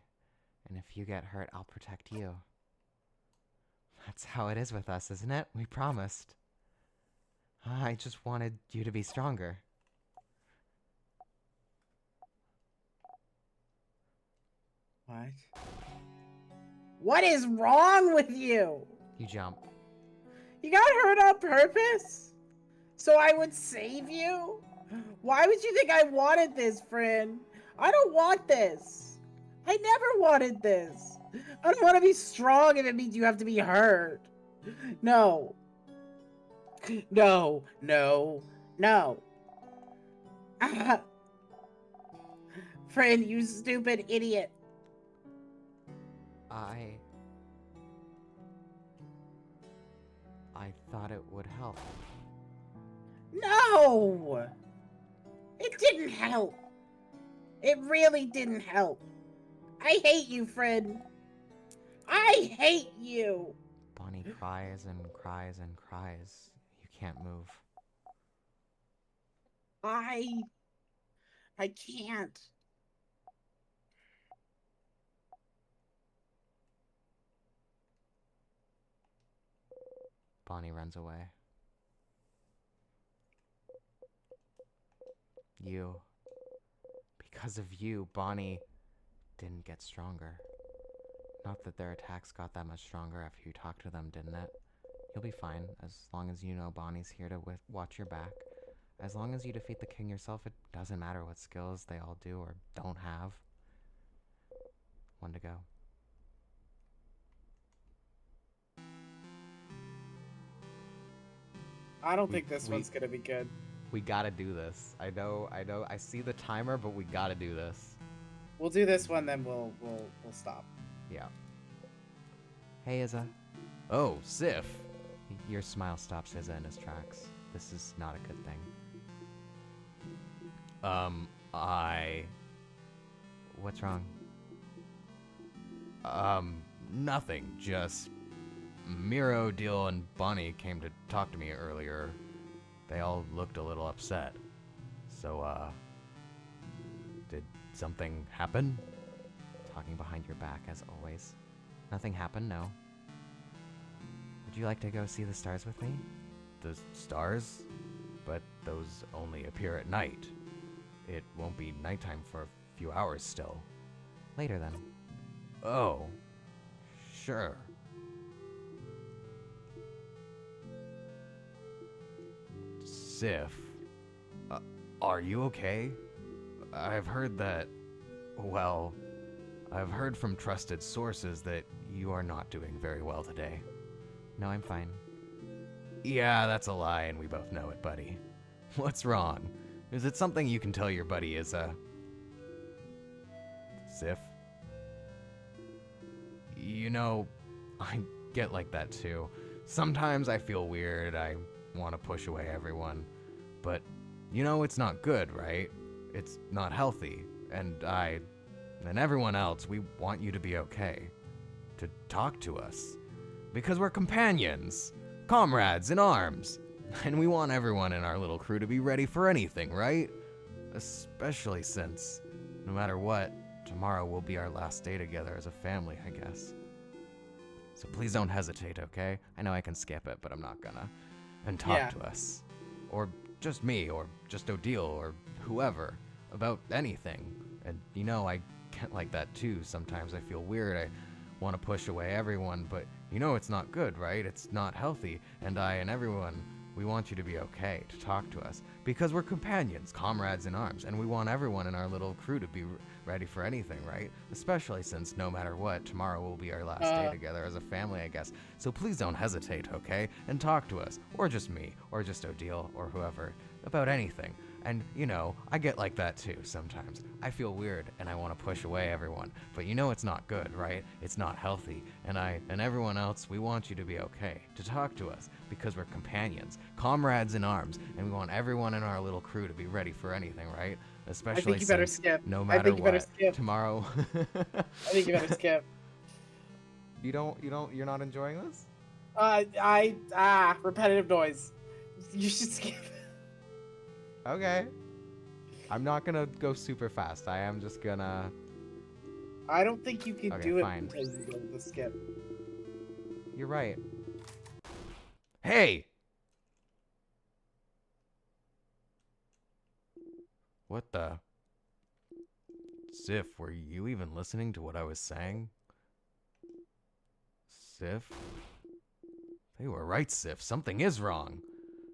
And if you get hurt, I'll protect you. That's how it is with us, isn't it? We promised. I just wanted you to be stronger. What? What is wrong with you? You jump. You got hurt on purpose? So I would save you? Why would you think I wanted this, friend? I don't want this. I never wanted this. I don't want to be strong if it means you have to be hurt. No. No. Friend, you stupid idiot. I thought it would help. No! It didn't help. It really didn't help. I hate you, friend. I hate you. Bonnie cries and cries and cries. You can't move. I can't. Bonnie runs away. Because of you, Bonnie didn't get stronger. Not that their attacks got that much stronger after you talked to them, didn't it? You'll be fine as long as you know Bonnie's here to watch your back. As long as you defeat the king yourself, it doesn't matter what skills they all do or don't have. One to go. I don't We think this we one's gonna be good. we gotta do this. I know. I see the timer, but we gotta do this. We'll do this one, then we'll stop. Yeah. Hey, Izza. Oh, Sif. Your smile stops Izza in his tracks. This is not a good thing. What's wrong? Nothing. Just Miro, Deal, and Bonnie came to talk to me earlier. They all looked a little upset. So, did something happen? Talking behind your back, as always. Nothing happened, no. Would you like to go see the stars with me? The stars? But those only appear at night. It won't be nighttime for a few hours still. Later then. Oh, sure. Sif, are you okay? I've heard that, well, I've heard from trusted sources that you are not doing very well today. No, I'm fine. Yeah, that's a lie, and we both know it, buddy. What's wrong? Is it something you can tell your buddy is Sif? You know, I get like that too. Sometimes I feel weird, I want to push away everyone. But, you know, it's not good, right? It's not healthy. And and everyone else, we want you to be okay. To talk to us. Because we're companions. Comrades in arms. And we want everyone in our little crew to be ready for anything, right? Especially since, no matter what, tomorrow will be our last day together as a family, I guess. So please don't hesitate, okay? I know I can skip it, but I'm not gonna. And talk to us. Or just me, or just Odile, or whoever. About anything. And you know, I get like that too. Sometimes I feel weird. I want to push away everyone, but you know it's not good, right? It's not healthy. And I and everyone, we want you to be okay, to talk to us. Because we're companions, comrades in arms, and we want everyone in our little crew to be ready for anything, right? Especially since no matter what, tomorrow will be our last day together as a family, I guess. So please don't hesitate, okay? And talk to us, or just me, or just Odile, or whoever, about anything. And, you know, I get like that too sometimes. I feel weird and I want to push away everyone. But you know it's not good, right? It's not healthy. And I and everyone else, we want you to be okay, to talk to us, because we're companions, comrades in arms, and we want everyone in our little crew to be ready for anything, right? Especially I think you better since skip. no I matter think you better what, skip. tomorrow. I think you better skip. You're not enjoying this? Repetitive noise. You should skip. Okay. I'm not gonna go super fast. I am just gonna... I don't think you can do it fine. until you go to the skip. You're right. Hey! What the? Sif, were you even listening to what I was saying? Sif? They were right, Sif. Something is wrong.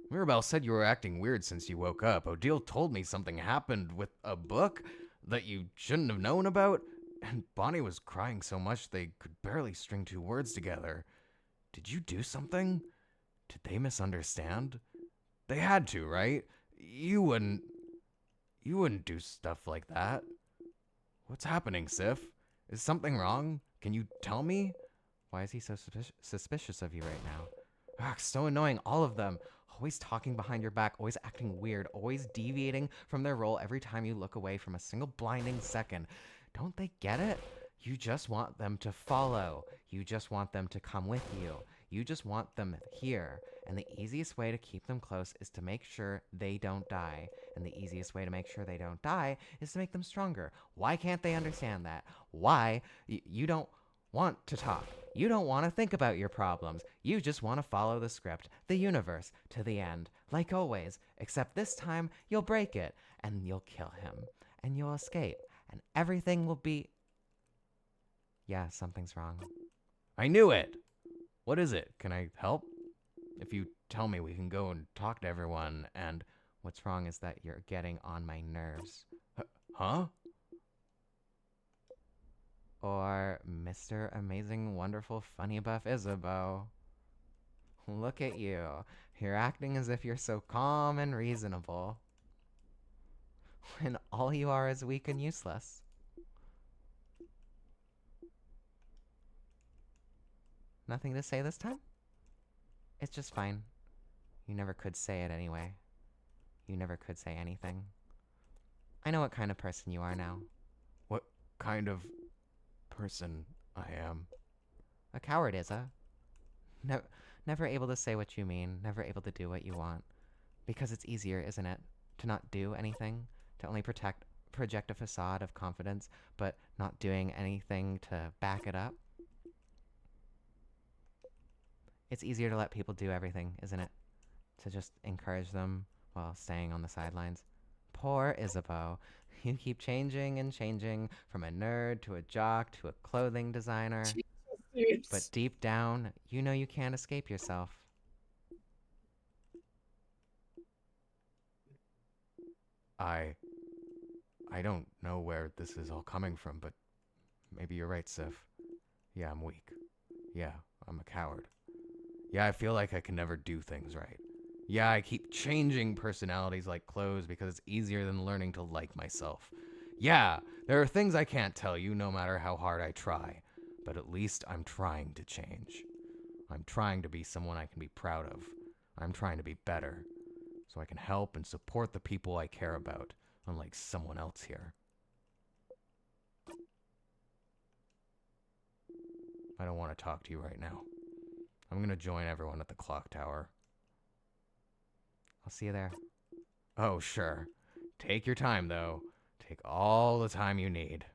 Mirabelle said you were acting weird since you woke up. Odile told me something happened with a book that you shouldn't have known about. And Bonnie was crying so much they could barely string two words together. Did you do something? Did they misunderstand? They had to, right? You wouldn't do stuff like that. What's happening, Sif? Is something wrong? Can you tell me? Why is he so suspicious of you right now? Ugh, so annoying, all of them. Always talking behind your back, always acting weird, always deviating from their role every time you look away from a single blinding second. Don't they get it? You just want them to follow. You just want them to come with you. You just want them here. And the easiest way to keep them close is to make sure they don't die. And the easiest way to make sure they don't die is to make them stronger. Why can't they understand that? Why? You don't want to talk. You don't want to think about your problems. You just want to follow the script, the universe, to the end, like always. Except this time, you'll break it, and you'll kill him, and you'll escape, and everything will be... Yeah, something's wrong. I knew it! What is it? Can I help? If you tell me we can go and talk to everyone, and what's wrong is that you're getting on my nerves. Huh? Or Mr. Amazing, Wonderful, Funny Buff Isabeau. Look at you. You're acting as if you're so calm and reasonable, when all you are is weak and useless. Nothing to say this time? It's just fine. You never could say it anyway. You never could say anything. I know what kind of person you are now. What kind of person I am? A coward, Isa. Ne- Never able to say what you mean, never able to do what you want. Because it's easier, isn't it? To not do anything, to only project a facade of confidence, but not doing anything to back it up. It's easier to let people do everything, isn't it? To just encourage them while staying on the sidelines. Poor Isabeau. You keep changing and changing from a nerd to a jock to a clothing designer. But Jesus. deep down, you know you can't escape yourself. I I don't know where this is all coming from, but maybe you're right, Sif. Yeah, I'm weak. Yeah, I'm a coward. Yeah, I feel like I can never do things right. Yeah, I keep changing personalities like clothes because it's easier than learning to like myself. Yeah, there are things I can't tell you no matter how hard I try, but at least I'm trying to change. I'm trying to be someone I can be proud of. I'm trying to be better so I can help and support the people I care about, unlike someone else here. I don't want to talk to you right now. I'm gonna join everyone at the clock tower. I'll see you there. Oh, sure. Take your time, though. Take all the time you need.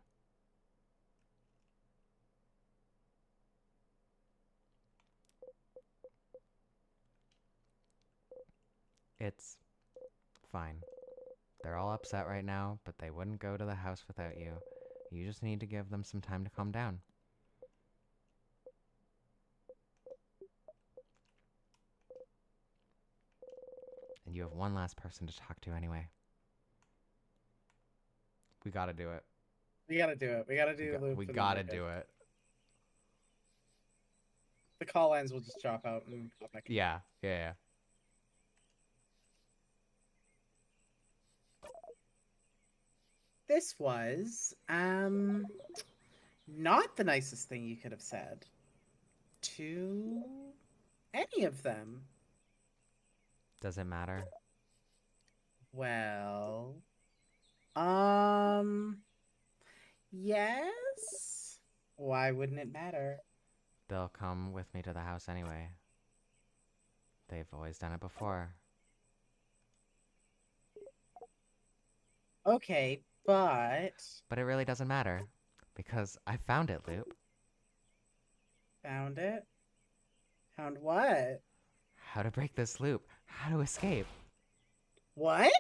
It's fine. They're all upset right now, but they wouldn't go to the house without you. You just need to give them some time to calm down. And you have one last person to talk to anyway. We gotta do it. We gotta do it. We gotta do Loop We and then we're gotta good. do it. The call lines will just drop out and pop back in. Yeah, yeah, yeah. This was not the nicest thing you could have said to any of them. Does it matter? Well, yes. Why wouldn't it matter? They'll come with me to the house anyway. They've always done it before. Okay, but But it really doesn't matter. Because I found it, Loop. found it. Found what? How to break this loop. How to escape. What?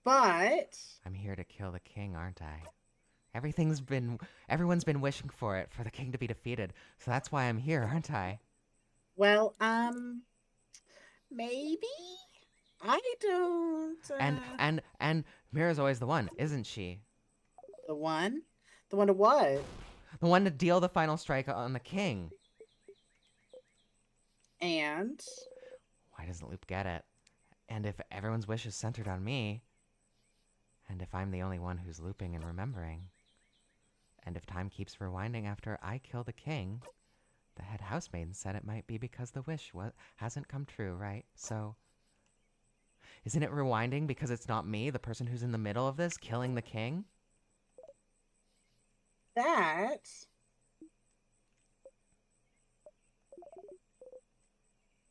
But I'm here to kill the king, aren't I? Everyone's been wishing for it, for the king to be defeated. So that's why I'm here, aren't I? well, maybe I don't. And Mira's always the one, isn't she? The one, the one to what? The one to deal the final strike on the king. And Why doesn't Loop get it? And if everyone's wish is centered on me, and if I'm the only one who's looping and remembering, and if time keeps rewinding after I kill the king, the head housemaid said it might be because the wish hasn't come true, right? So, isn't it rewinding because it's not me, the person who's in the middle of this, killing the king? that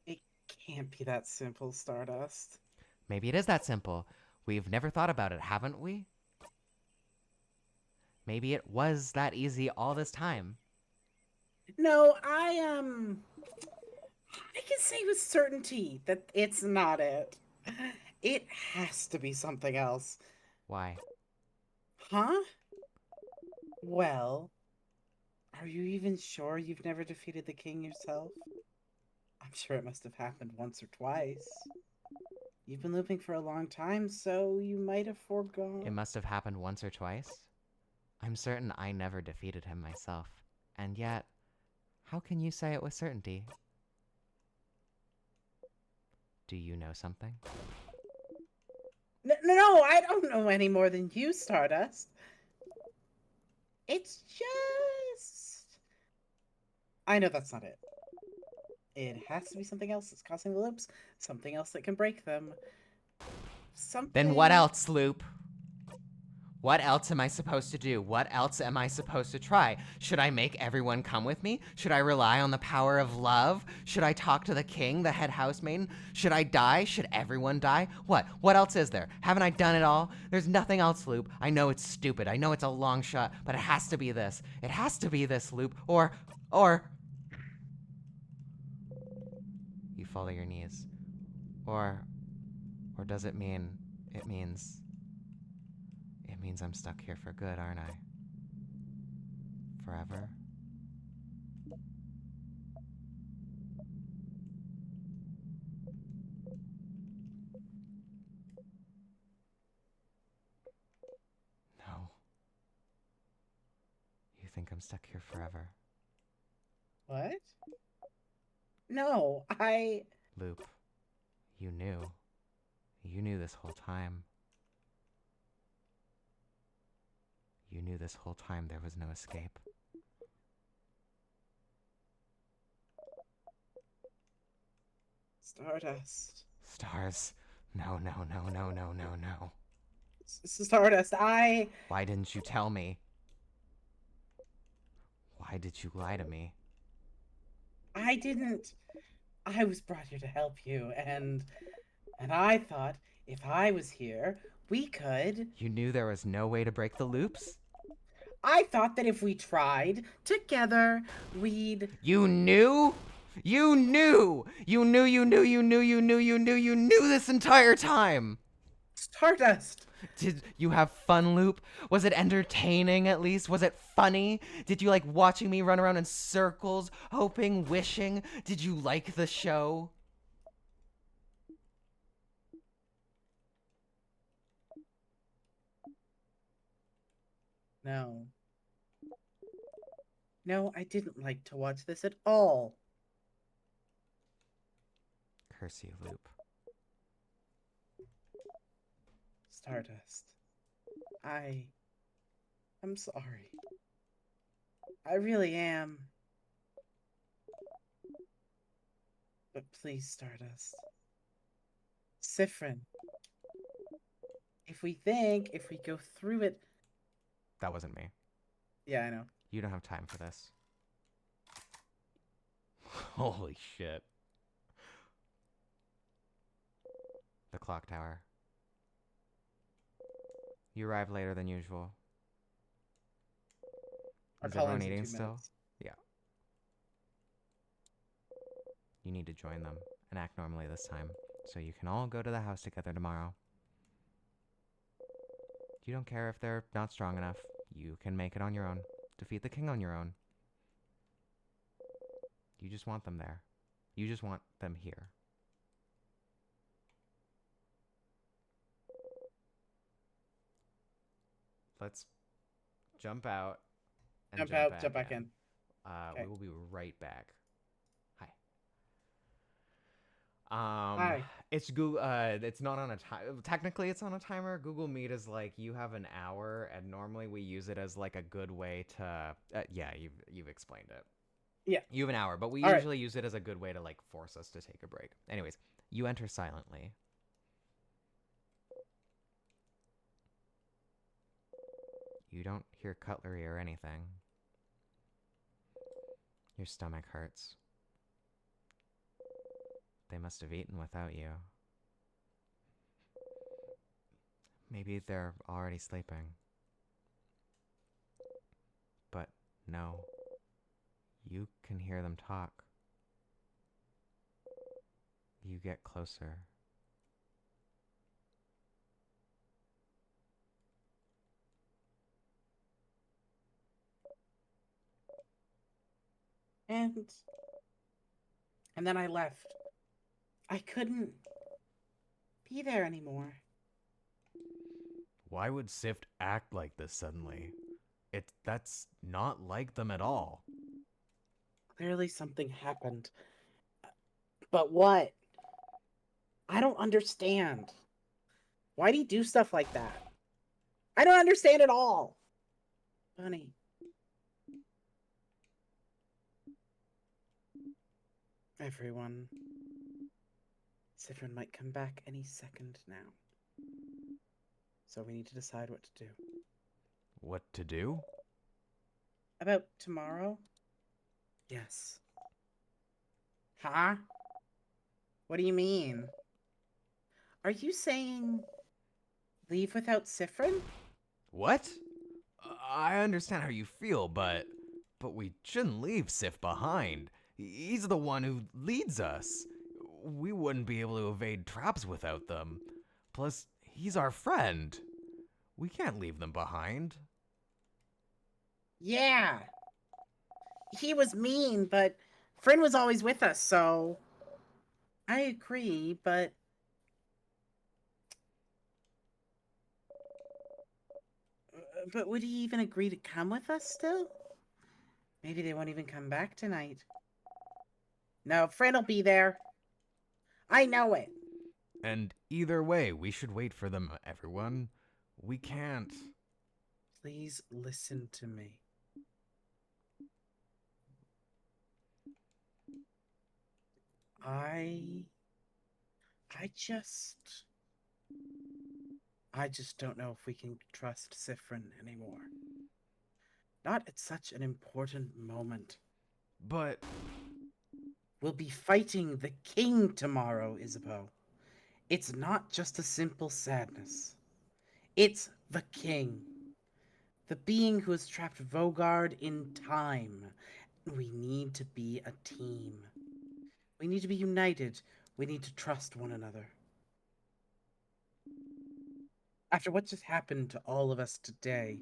it can't be that simple, Stardust. Maybe it is that simple. We've never thought about it, haven't we? Maybe it was that easy all this time. No, I can say with certainty that it's not it. It has to be something else. Why? Huh? Well, are you even sure you've never defeated the king yourself? I'm sure it must have happened once or twice. You've been looping for a long time, so you might have It forgone. must have happened once or twice. I'm certain I never defeated him myself. And yet, how can you say it with certainty? Do you know something? No, I don't know any more than you, Stardust. It's just. I know that's not it. It has to be something else that's causing the loops, something else that can break them. Something. Then what else, Loop? What else am I supposed to do? What else am I supposed to try? Should I make everyone come with me? Should I rely on the power of love? Should I talk to the king, the head housemaiden? Should I die? Should everyone die? What? What else is there? Haven't I done it all? There's nothing else, Loop. I know it's stupid. I know it's a long shot, but it has to be this. It has to be this, Loop. Or. You fall to your knees. Or does it mean. It means. It means I'm stuck here for good, aren't I? Forever? No. You think I'm stuck here forever? What? No, Loop, you knew. You knew this whole time. You knew this whole time there was no escape. Stardust. Stars. No, no, no, no, no, no, no. Stardust, Why didn't you tell me? Why did you lie to me? I didn't. I was brought here to help you, and I thought if I was here, we could. You knew there was no way to break the loops? I thought that if we tried together, we'd. You knew? You knew! You knew, you knew, you knew, you knew, you knew, you knew this entire time! Stardust! Did you have fun, Loop? Was it entertaining at least? Was it funny? Did you like watching me run around in circles, hoping, wishing? Did you like the show? No. No, I didn't like to watch this at all. Curse you, Loop. Stardust. I'm sorry. I really am. But please, Stardust. Sifrin. If we go through it. That wasn't me. Yeah, I know. You don't have time for this. Holy shit. The clock tower. You arrived later than usual. Our Is everyone call-in's in eating 2 still? minutes. Yeah. You need to join them and act normally this time, so you can all go to the house together tomorrow. You don't care if they're not strong enough. You can make it on your own. Defeat the king on your own. You just want them there. You just want them here. Let's jump out and Jump out, jump back in. We Okay. will be right back. Hi. Hi. It's Google. It's not on a time. Technically, it's on a timer. Google Meet is like you have an hour, and normally we use it as like a good way to. Yeah, you've explained it. Yeah. You have an hour, but we All right. usually use it as a good way to like force us to take a break. Anyways, you enter silently. You don't hear cutlery or anything. Your stomach hurts. They must have eaten without you. Maybe they're already sleeping. But no. You can hear them talk. You get closer. And And then I left. I couldn't be there anymore. Why would Sift act like this suddenly? That's not like them at all. Clearly something happened. But what? I don't understand. Why do you do stuff like that? I don't understand at all. Bunny. Everyone. Sifrin might come back any second now. So we need to decide what to do. What to do? About tomorrow? Yes. Huh? What do you mean? Are you saying leave without Sifrin? What? I understand how you feel, but we shouldn't leave Sif behind. He's the one who leads us. We wouldn't be able to evade traps without them. Plus, he's our friend. We can't leave them behind. Yeah. He was mean, but Frin was always with us, so I agree, but would he even agree to come with us still? Maybe they won't even come back tonight. No, Frin will be there. I know it. And either way, we should wait for them, everyone. We can't. Please listen to me. I just don't know if we can trust Sifrin anymore. Not at such an important moment. But We'll be fighting the king tomorrow, Isabeau. It's not just a simple sadness. It's the king. The being who has trapped Vogard in time. We need to be a team. We need to be united. We need to trust one another. After what just happened to all of us today,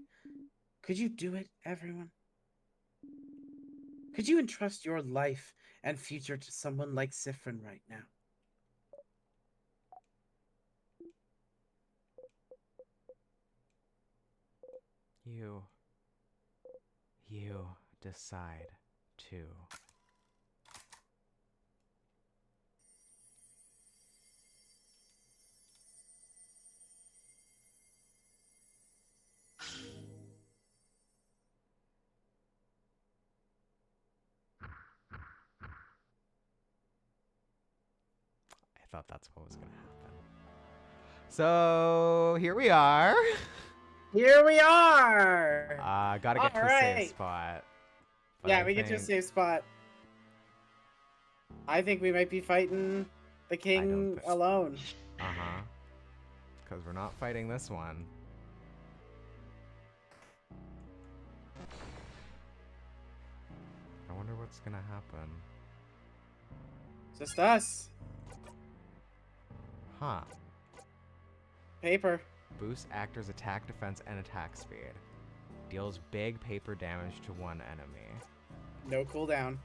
could you do it, everyone? Could you entrust your life and future to someone like Sifrin right now? you decide to. I thought that's what was going to happen. So, here we are. Here we are! Gotta get to a safe spot. But yeah, we get to a safe spot. I think we might be fighting the king alone. Uh-huh. Because we're not fighting this one. I wonder what's gonna happen. Just us. Huh. Paper. Boosts actor's attack, defense, and attack speed. Deals big paper damage to one enemy. No cooldown.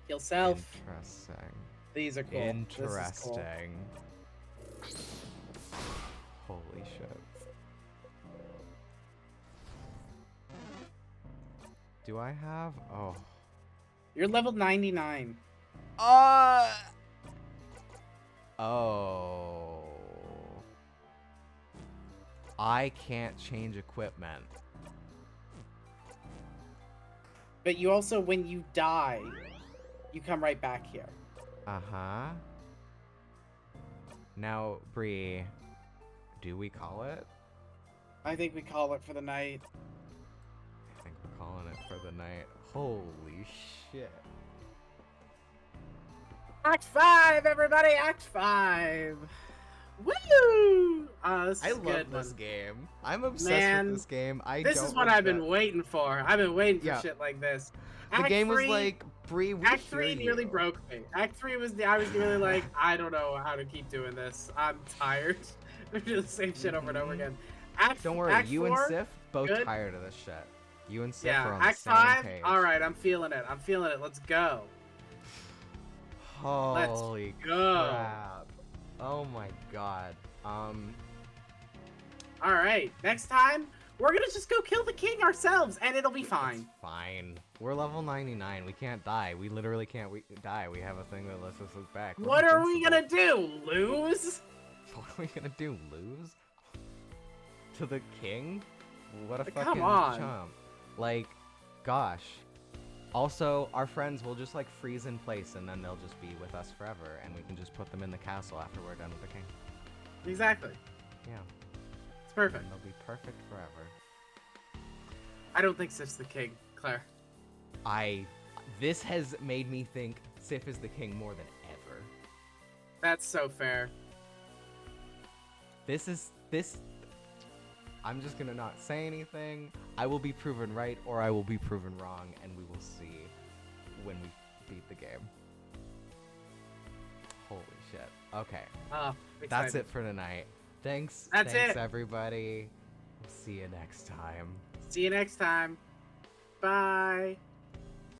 Heal self. Interesting. These are cool. Interesting. Cool. Holy shit. Do I have? Oh. You're level 99. Oh. I can't change equipment. But you also, when you die, you come right back here. Uh-huh. Now, Bree, do we call it? I think we call it for the night. I think we're calling it for the night. Holy shit. Act 5, everybody! Act 5! Woo! I love this game. I'm obsessed with this game. This is what I've been waiting for. I've been waiting for shit like this. The game was like, Bree, Act 3 nearly broke me. Act 3 was, I was really like, I don't know how to keep doing this. I'm tired. We do the same shit over and over again. Don't worry, Act you 4, and Sif both good. tired of this shit. You and Sif are on Act the same 5, page. alright, I'm feeling it. Let's go. Holy go. crap. Oh my god. All right, next time we're gonna just go kill the king ourselves, and it'll be fine. It's fine. We're level 99. We can't die. We literally can't die. We have a thing that lets us look back. We're What are we invincible. gonna do? Lose? What are we gonna do? Lose? To the king? What a Come fucking on. chump. Like, gosh. Also, our friends will just like freeze in place and then they'll just be with us forever and we can just put them in the castle after we're done with the king. Exactly. Yeah. It's perfect. And they'll be perfect forever. I don't think Sif's the king, Claire. This has made me think Sif is the king more than ever. That's so fair. I'm just gonna not say anything. I will be proven right or I will be proven wrong, and we will see when we beat the game. Holy shit. Okay. That's it for tonight. Thanks. That's Thanks, it. everybody. See you next time. See you next time. Bye.